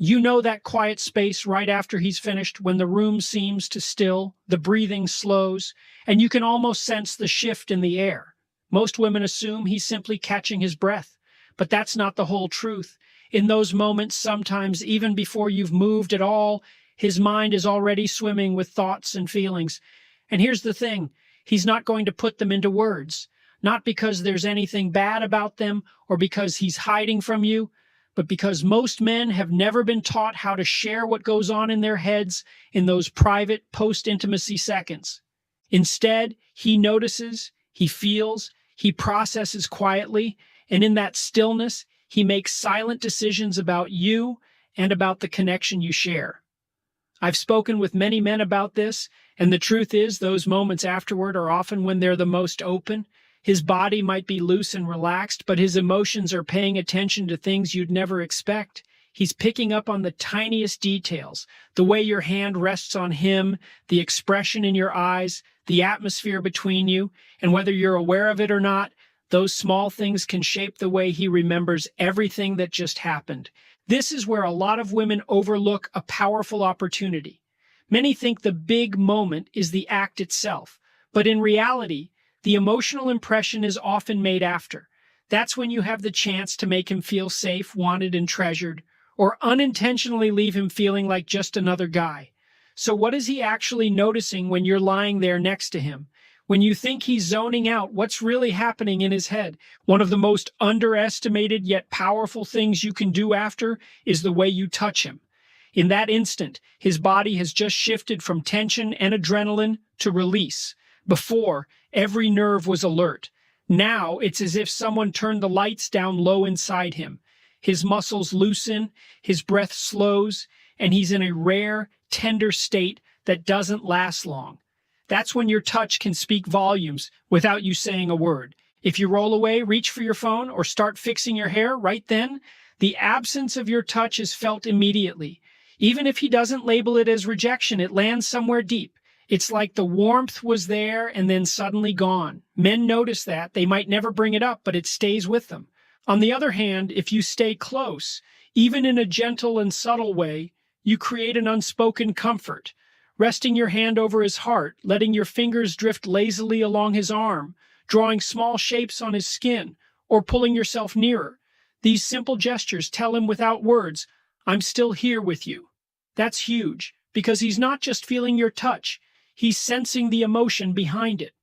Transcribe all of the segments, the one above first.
You know that quiet space right after he's finished when the room seems to still, the breathing slows, and you can almost sense the shift in the air. Most women assume he's simply catching his breath, but that's not the whole truth. In those moments, sometimes even before you've moved at all, his mind is already swimming with thoughts and feelings. And here's the thing, he's not going to put them into words, not because there's anything bad about them or because he's hiding from you, but because most men have never been taught how to share what goes on in their heads in those private post-intimacy seconds. Instead, he notices, he feels, he processes quietly, and in that stillness, he makes silent decisions about you and about the connection you share. I've spoken with many men about this, and the truth is those moments afterward are often when they're the most open. His body might be loose and relaxed, but his emotions are paying attention to things you'd never expect. He's picking up on the tiniest details, the way your hand rests on him, the expression in your eyes, the atmosphere between you, and whether you're aware of it or not, those small things can shape the way he remembers everything that just happened. This is where a lot of women overlook a powerful opportunity. Many think the big moment is the act itself, but in reality, the emotional impression is often made after. That's when you have the chance to make him feel safe, wanted, and treasured, or unintentionally leave him feeling like just another guy. So what is he actually noticing when you're lying there next to him? When you think he's zoning out, what's really happening in his head? One of the most underestimated yet powerful things you can do after is the way you touch him. In that instant, his body has just shifted from tension and adrenaline to release. Before, every nerve was alert. Now, it's as if someone turned the lights down low inside him. His muscles loosen, his breath slows, and he's in a rare, tender state that doesn't last long. That's when your touch can speak volumes without you saying a word. If you roll away, reach for your phone, or start fixing your hair right then, the absence of your touch is felt immediately. Even if he doesn't label it as rejection, it lands somewhere deep. It's like the warmth was there and then suddenly gone. Men notice that. They might never bring it up, but it stays with them. On the other hand, if you stay close, even in a gentle and subtle way, you create an unspoken comfort. Resting your hand over his heart, letting your fingers drift lazily along his arm, drawing small shapes on his skin, or pulling yourself nearer. These simple gestures tell him without words, "I'm still here with you." That's huge, because he's not just feeling your touch. He's sensing the emotion behind it.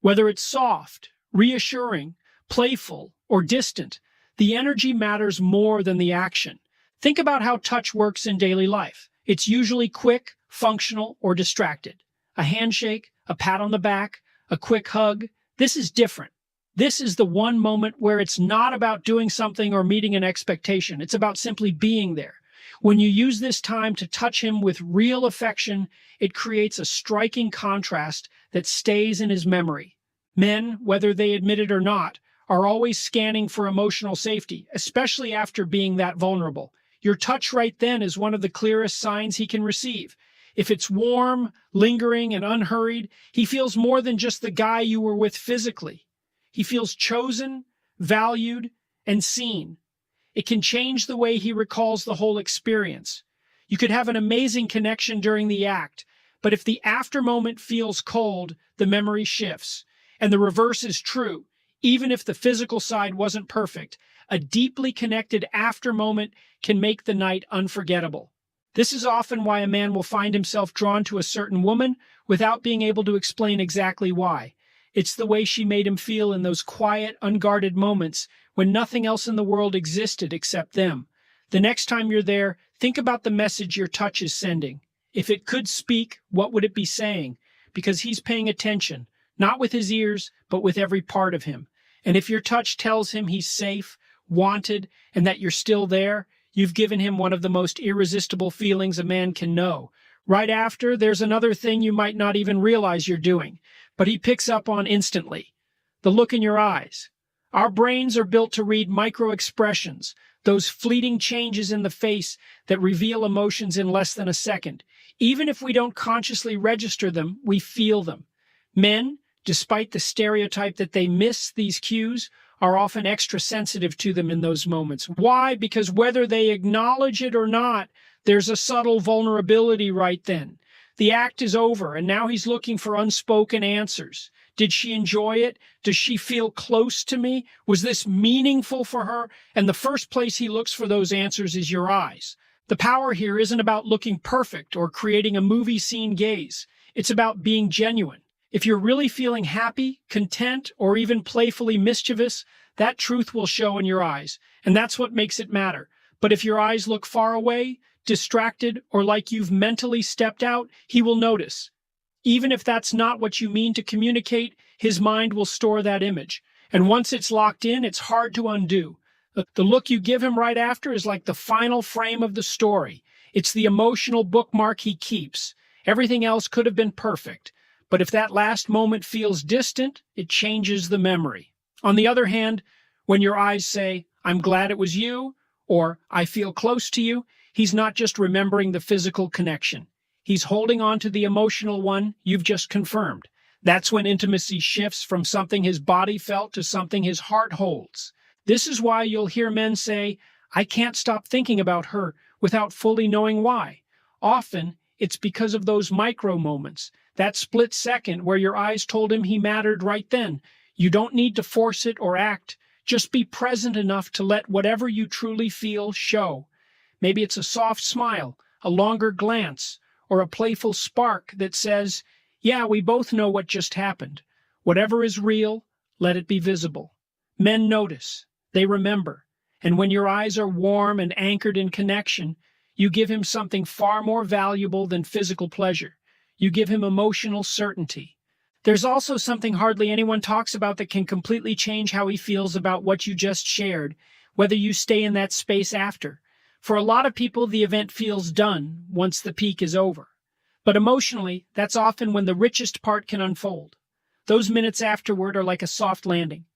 Whether it's soft, reassuring, playful, or distant, the energy matters more than the action. Think about how touch works in daily life. It's usually quick, functional, or distracted. A handshake, a pat on the back, a quick hug. This is different. This is the one moment where it's not about doing something or meeting an expectation. It's about simply being there. When you use this time to touch him with real affection, it creates a striking contrast that stays in his memory. Men, whether they admit it or not, are always scanning for emotional safety, especially after being that vulnerable. Your touch right then is one of the clearest signs he can receive. If it's warm, lingering, and unhurried, he feels more than just the guy you were with physically. He feels chosen, valued, and seen. It can change the way he recalls the whole experience. You could have an amazing connection during the act, but if the after moment feels cold, the memory shifts. And the reverse is true. Even if the physical side wasn't perfect, a deeply connected after moment can make the night unforgettable. This is often why a man will find himself drawn to a certain woman without being able to explain exactly why. It's the way she made him feel in those quiet, unguarded moments when nothing else in the world existed except them. The next time you're there, think about the message your touch is sending. If it could speak, what would it be saying? Because he's paying attention, not with his ears, but with every part of him. And if your touch tells him he's safe, wanted, and that you're still there, you've given him one of the most irresistible feelings a man can know. Right after, there's another thing you might not even realize you're doing, but he picks up on instantly. The look in your eyes. Our brains are built to read micro-expressions, those fleeting changes in the face that reveal emotions in less than a second. Even if we don't consciously register them, we feel them. Men, despite the stereotype that they miss these cues, are often extra sensitive to them in those moments. Why? Because whether they acknowledge it or not, there's a subtle vulnerability right then. The act is over, and now he's looking for unspoken answers. Did she enjoy it? Does she feel close to me? Was this meaningful for her? And the first place he looks for those answers is your eyes. The power here isn't about looking perfect or creating a movie scene gaze. It's about being genuine. If you're really feeling happy, content, or even playfully mischievous, that truth will show in your eyes, and that's what makes it matter. But if your eyes look far away, distracted, or like you've mentally stepped out, he will notice. Even if that's not what you mean to communicate, his mind will store that image. And once it's locked in, it's hard to undo. The look you give him right after is like the final frame of the story. It's the emotional bookmark he keeps. Everything else could have been perfect. But if that last moment feels distant, it changes the memory. On the other hand, when your eyes say, "I'm glad it was you," or "I feel close to you," he's not just remembering the physical connection. He's holding on to the emotional one you've just confirmed. That's when intimacy shifts from something his body felt to something his heart holds. This is why you'll hear men say, "I can't stop thinking about her," without fully knowing why. Often, it's because of those micro moments, that split second where your eyes told him he mattered right then. You don't need to force it or act. Just be present enough to let whatever you truly feel show. Maybe it's a soft smile, a longer glance, or a playful spark that says, "Yeah, we both know what just happened." Whatever is real, let it be visible. Men notice. They remember. And when your eyes are warm and anchored in connection, you give him something far more valuable than physical pleasure. You give him emotional certainty. There's also something hardly anyone talks about that can completely change how he feels about what you just shared, whether you stay in that space after. For a lot of people, the event feels done once the peak is over. But emotionally, that's often when the richest part can unfold. Those minutes afterward are like a soft landing.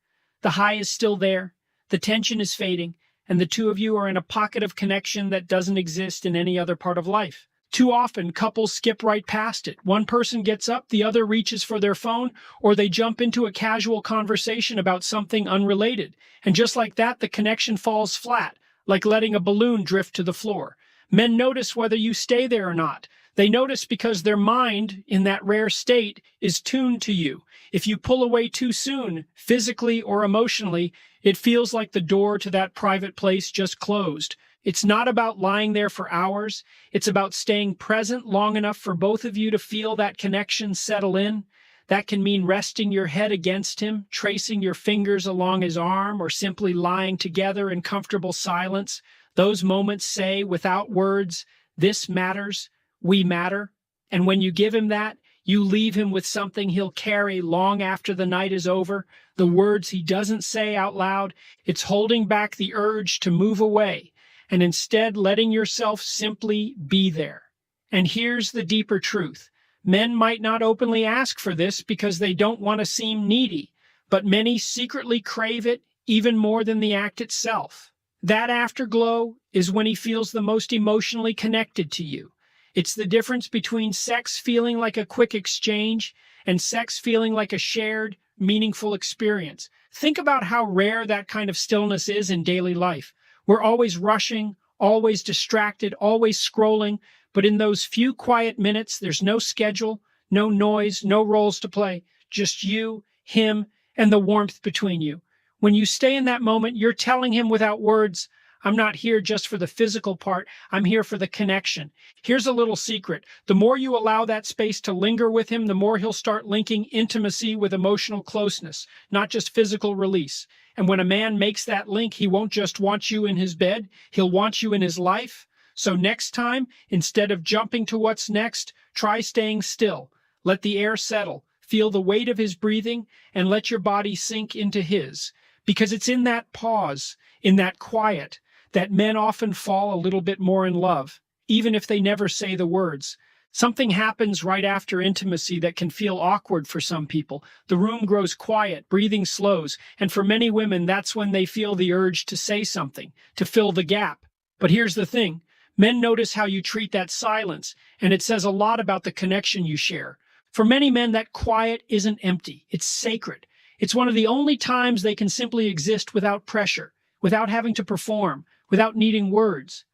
The high is still there, the tension is fading, and the two of you are in a pocket of connection that doesn't exist in any other part of life. Too often, couples skip right past it. One person gets up, the other reaches for their phone, or they jump into a casual conversation about something unrelated. And just like that, the connection falls flat, like letting a balloon drift to the floor. Men notice whether you stay there or not. They notice because their mind, in that rare state, is tuned to you. If you pull away too soon, physically or emotionally, it feels like the door to that private place just closed. It's not about lying there for hours. It's about staying present long enough for both of you to feel that connection settle in. That can mean resting your head against him, tracing your fingers along his arm, or simply lying together in comfortable silence. Those moments say, without words, "This matters, we matter." And when you give him that, you leave him with something he'll carry long after the night is over, the words he doesn't say out loud. It's holding back the urge to move away, and instead letting yourself simply be there. And here's the deeper truth. Men might not openly ask for this because they don't want to seem needy, but many secretly crave it even more than the act itself. That afterglow is when he feels the most emotionally connected to you. It's the difference between sex feeling like a quick exchange and sex feeling like a shared, meaningful experience. Think about how rare that kind of stillness is in daily life. We're always rushing, always distracted, always scrolling, but in those few quiet minutes, there's no schedule, no noise, no roles to play, just you, him, and the warmth between you. When you stay in that moment, you're telling him without words, "I'm not here just for the physical part, I'm here for the connection." Here's a little secret. The more you allow that space to linger with him, the more he'll start linking intimacy with emotional closeness, not just physical release. And when a man makes that link, he won't just want you in his bed, he'll want you in his life. So next time, instead of jumping to what's next, try staying still. Let the air settle. Feel the weight of his breathing and let your body sink into his. Because it's in that pause, in that quiet, that men often fall a little bit more in love, even if they never say the words. Something happens right after intimacy that can feel awkward for some people. The room grows quiet, breathing slows, and for many women, that's when they feel the urge to say something, to fill the gap. But here's the thing. Men notice how you treat that silence, and it says a lot about the connection you share. For many men, that quiet isn't empty. It's sacred. It's one of the only times they can simply exist without pressure, without having to perform, without needing words.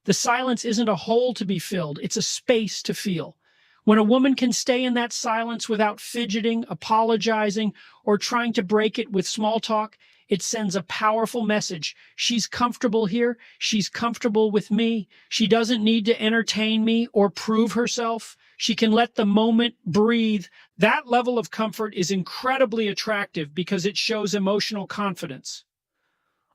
The silence isn't a hole to be filled, it's a space to feel. When a woman can stay in that silence without fidgeting, apologizing, or trying to break it with small talk, it sends a powerful message. She's comfortable here. She's comfortable with me. She doesn't need to entertain me or prove herself. She can let the moment breathe. That level of comfort is incredibly attractive because it shows emotional confidence.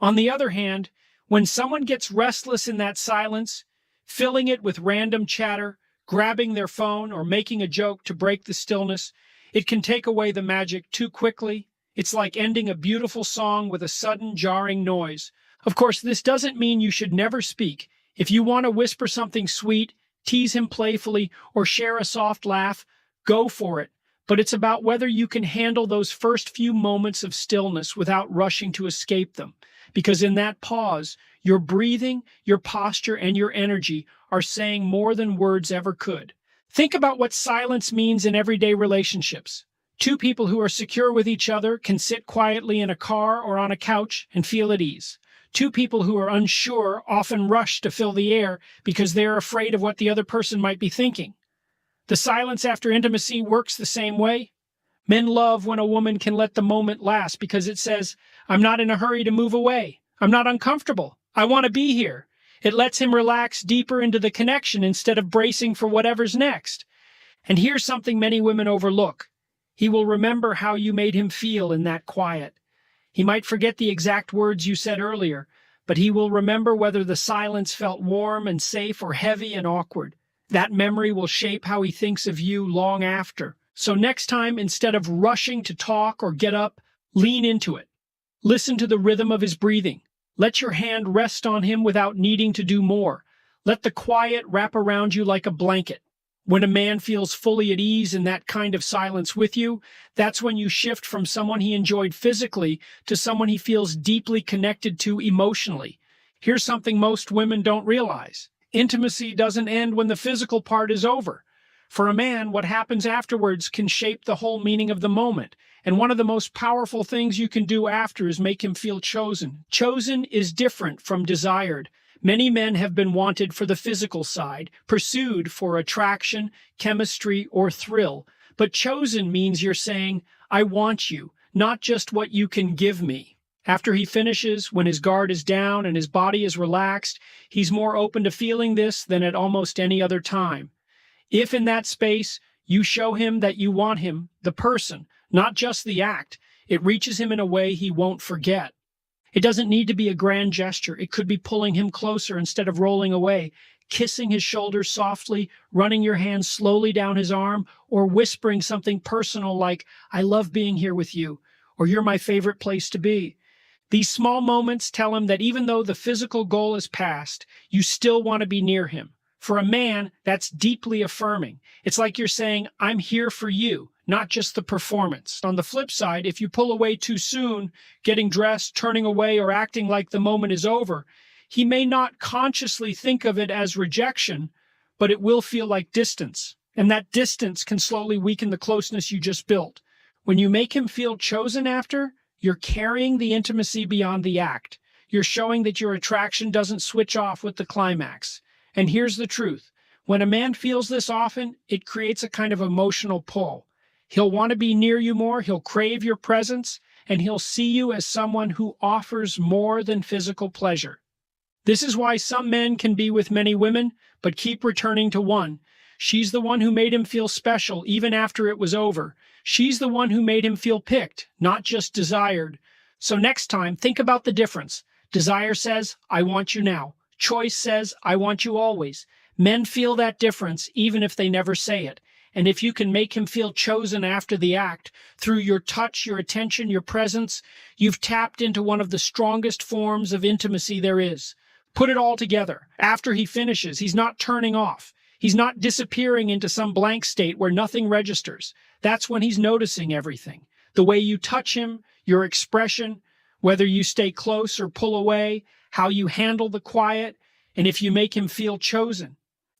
On the other hand, when someone gets restless in that silence, filling it with random chatter, grabbing their phone, or making a joke to break the stillness, it can take away the magic too quickly. It's like ending a beautiful song with a sudden jarring noise. Of course, this doesn't mean you should never speak. If you want to whisper something sweet, tease him playfully, or share a soft laugh, go for it. But it's about whether you can handle those first few moments of stillness without rushing to escape them. Because in that pause, your breathing, your posture, and your energy are saying more than words ever could. Think about what silence means in everyday relationships. Two people who are secure with each other can sit quietly in a car or on a couch and feel at ease. Two people who are unsure often rush to fill the air because they're afraid of what the other person might be thinking. The silence after intimacy works the same way. Men love when a woman can let the moment last because it says, "I'm not in a hurry to move away. I'm not uncomfortable. I want to be here." It lets him relax deeper into the connection instead of bracing for whatever's next. And here's something many women overlook. He will remember how you made him feel in that quiet. He might forget the exact words you said earlier, but he will remember whether the silence felt warm and safe or heavy and awkward. That memory will shape how he thinks of you long after. So next time, instead of rushing to talk or get up, lean into it. Listen to the rhythm of his breathing. Let your hand rest on him without needing to do more. Let the quiet wrap around you like a blanket. When a man feels fully at ease in that kind of silence with you, that's when you shift from someone he enjoyed physically to someone he feels deeply connected to emotionally. Here's something most women don't realize. Intimacy doesn't end when the physical part is over. For a man, what happens afterwards can shape the whole meaning of the moment. And one of the most powerful things you can do after is make him feel chosen. Chosen is different from desired. Many men have been wanted for the physical side, pursued for attraction, chemistry, or thrill. But chosen means you're saying, "I want you, not just what you can give me." After he finishes, when his guard is down and his body is relaxed, he's more open to feeling this than at almost any other time. If in that space, you show him that you want him, the person, not just the act, it reaches him in a way he won't forget. It doesn't need to be a grand gesture. It could be pulling him closer instead of rolling away, kissing his shoulders softly, running your hand slowly down his arm, or whispering something personal like, "I love being here with you," or "You're my favorite place to be." These small moments tell him that even though the physical goal is past, you still want to be near him. For a man, that's deeply affirming. It's like you're saying, "I'm here for you," not just the performance. On the flip side, if you pull away too soon, getting dressed, turning away, or acting like the moment is over, he may not consciously think of it as rejection, but it will feel like distance. And that distance can slowly weaken the closeness you just built. When you make him feel chosen after, you're carrying the intimacy beyond the act. You're showing that your attraction doesn't switch off with the climax. And here's the truth. When a man feels this often, it creates a kind of emotional pull. He'll want to be near you more, he'll crave your presence, and he'll see you as someone who offers more than physical pleasure. This is why some men can be with many women, but keep returning to one. She's the one who made him feel special even after it was over. She's the one who made him feel picked, not just desired. So next time, think about the difference. Desire says, "I want you now." Choice says, "I want you always." Men feel that difference even if they never say it. And if you can make him feel chosen after the act, through your touch, your attention, your presence, you've tapped into one of the strongest forms of intimacy there is. Put it all together. After he finishes, he's not turning off. He's not disappearing into some blank state where nothing registers. That's when he's noticing everything. The way you touch him, your expression, whether you stay close or pull away, how you handle the quiet, and if you make him feel chosen.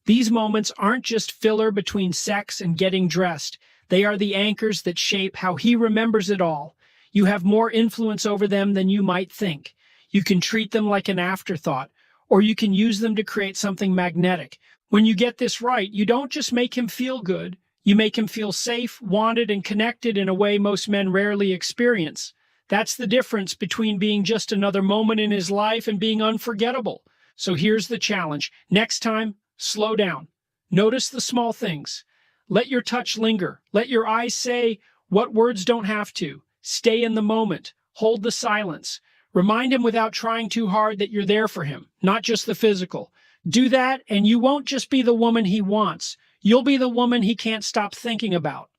These moments aren't just filler between sex and getting dressed. They are the anchors that shape how he remembers it all. You have more influence over them than you might think. You can treat them like an afterthought, or you can use them to create something magnetic. When you get this right, you don't just make him feel good, you make him feel safe, wanted, and connected in a way most men rarely experience. That's the difference between being just another moment in his life and being unforgettable. So here's the challenge. Next time, slow down. Notice the small things. Let your touch linger. Let your eyes say what words don't have to. Stay in the moment. Hold the silence. Remind him without trying too hard that you're there for him, not just the physical. Do that, and you won't just be the woman he wants. You'll be the woman he can't stop thinking about.